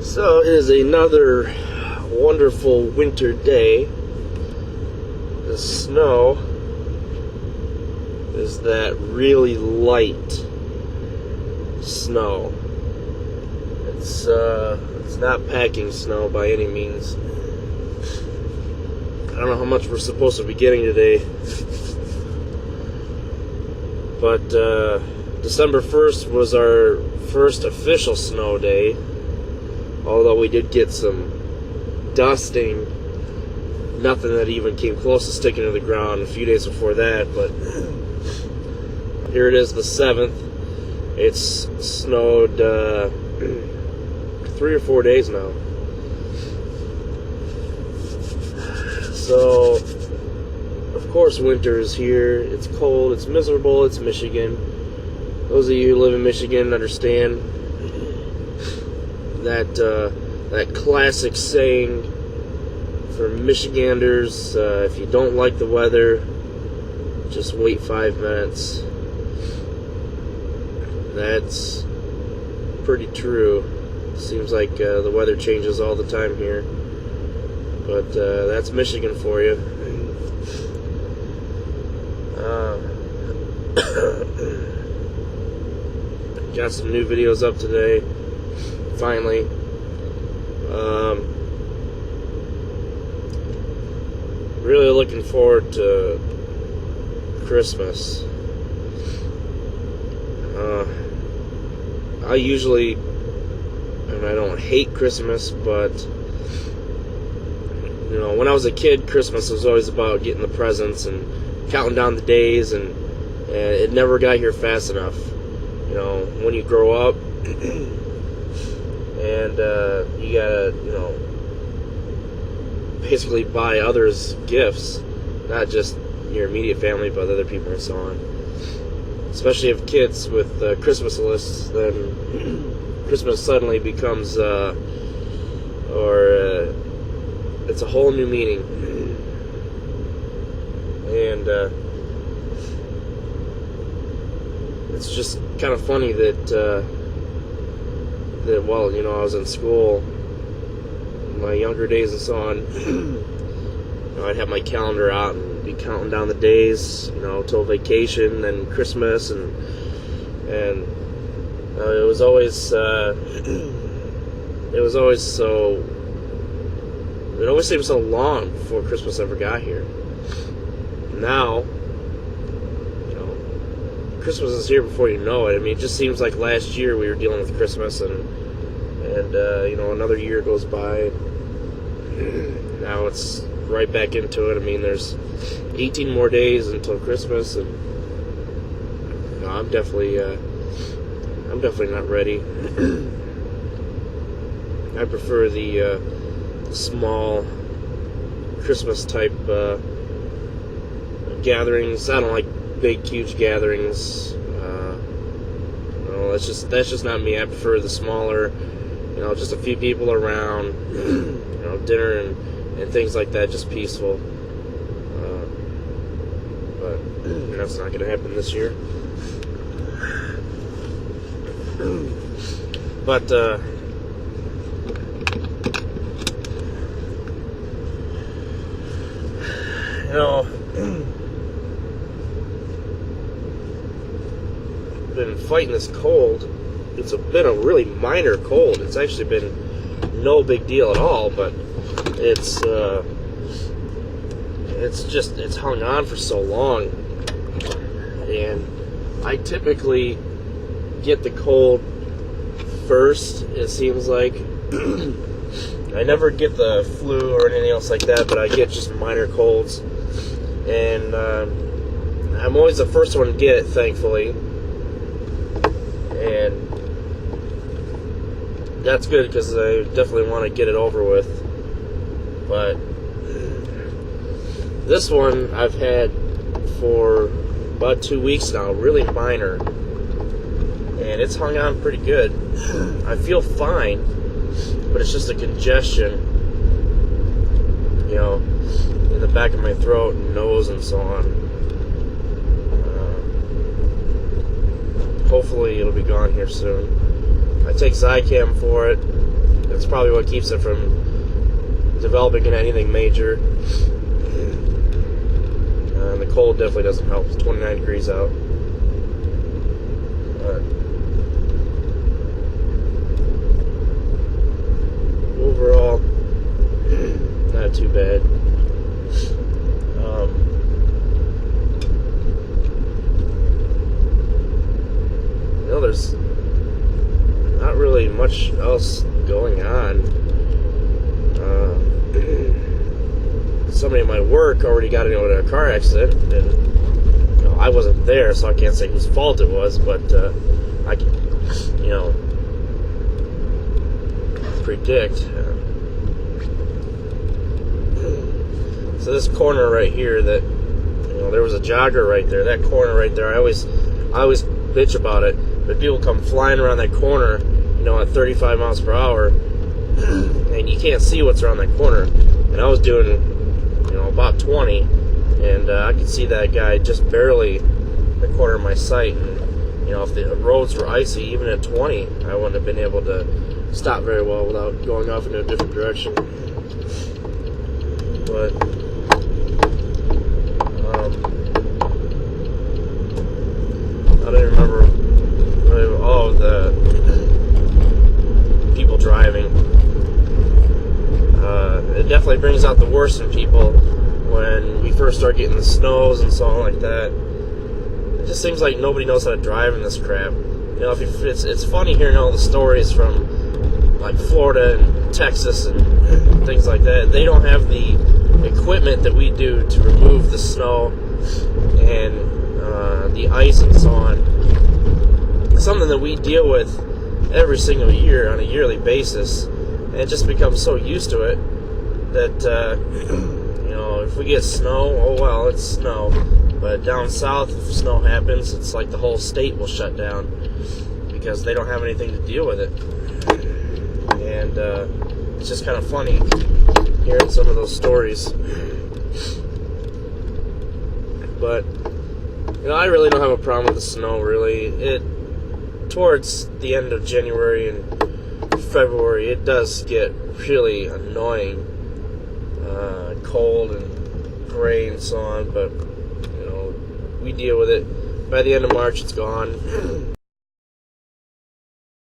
So it is another wonderful winter day. The snow is that really light snow. It's not packing snow by any means. I don't know how much we're supposed to be getting today, but December 1st was our first official snow day, although we did get some dusting, nothing that even came close to sticking to the ground a few days before that. But here it is, the 7th. It's snowed 3 or 4 days now. So, of course, winter is here. It's cold, it's miserable, it's Michigan. Those of you who live in Michigan understand that classic saying for Michiganders, if you don't like the weather, just wait 5 minutes. That's pretty true. Seems like the weather changes all the time here. But that's Michigan for you. Got some new videos up today, finally. Really looking forward to Christmas. I usually, and I don't hate Christmas, but you know, when I was a kid, Christmas was always about getting the presents and counting down the days, and it never got here fast enough. You know, when you grow up and you gotta, you know, basically buy others gifts, not just your immediate family, but other people and so on. Especially if kids with Christmas lists, then Christmas suddenly becomes, it's a whole new meaning. And it's just kind of funny that while, you know, I was in school, in my younger days and so on, you know, I'd have my calendar out and be counting down the days, you know, till vacation and Christmas, and it was always so. It always seemed so long before Christmas ever got here. Now, you know, Christmas is here before you know it. I mean, it just seems like last year we were dealing with Christmas, and you know, another year goes by. Now it's right back into it. I mean, there's 18 more days until Christmas, and you know, I'm definitely not ready. I prefer the small Christmas type gatherings. I don't like big, huge gatherings. You know, that's just not me. I prefer the smaller, you know, just a few people around, you know, dinner and things like that, just peaceful. But that's not going to happen this year. But you know, been fighting this cold. It's been a really minor cold. It's actually been no big deal at all, but it's hung on for so long. And I typically get the cold first, it seems like. I never get the flu or anything else like that, but I get just minor colds. And I'm always the first one to get it, thankfully. And that's good, because I definitely want to get it over with. But this one I've had for about 2 weeks now, really minor. And it's hung on pretty good. I feel fine, but it's just a congestion, you know, in the back of my throat and nose and so on. Hopefully it'll be gone here soon. take Zicam for it. That's probably what keeps it from developing into anything major. And the cold definitely doesn't help. It's 29 degrees out. Overall, not too bad. There's not really much else going on. Somebody at my work already got into a car accident, and I wasn't there, so I can't say whose fault it was, but I can, predict. So this corner right here, that there was a jogger right there. That corner right there, I always bitch about it, but people come flying around that corner, at 35 miles per hour, and you can't see what's around that corner. And I was doing, about 20, and I could see that guy just barely the corner of my sight. And if the roads were icy, even at 20, I wouldn't have been able to stop very well without going off into a different direction. But I don't remember all of the people driving. It definitely brings out the worst in people when we first start getting the snows and so on like that. It just seems like nobody knows how to drive in this crap. It's funny hearing all the stories from like Florida and Texas and things like that. They don't have the equipment that we do to remove the snow and the ice and so on. It's something that we deal with every single year on a yearly basis, and it just becomes so used to it that if we get snow, oh well, it's snow. But down south, if snow happens, it's like the whole state will shut down because they don't have anything to deal with it. And it's just kind of funny hearing some of those stories. But I really don't have a problem with the snow, really. Towards the end of January and February, it does get really annoying, cold and gray and so on, but we deal with it. By the end of March, it's gone.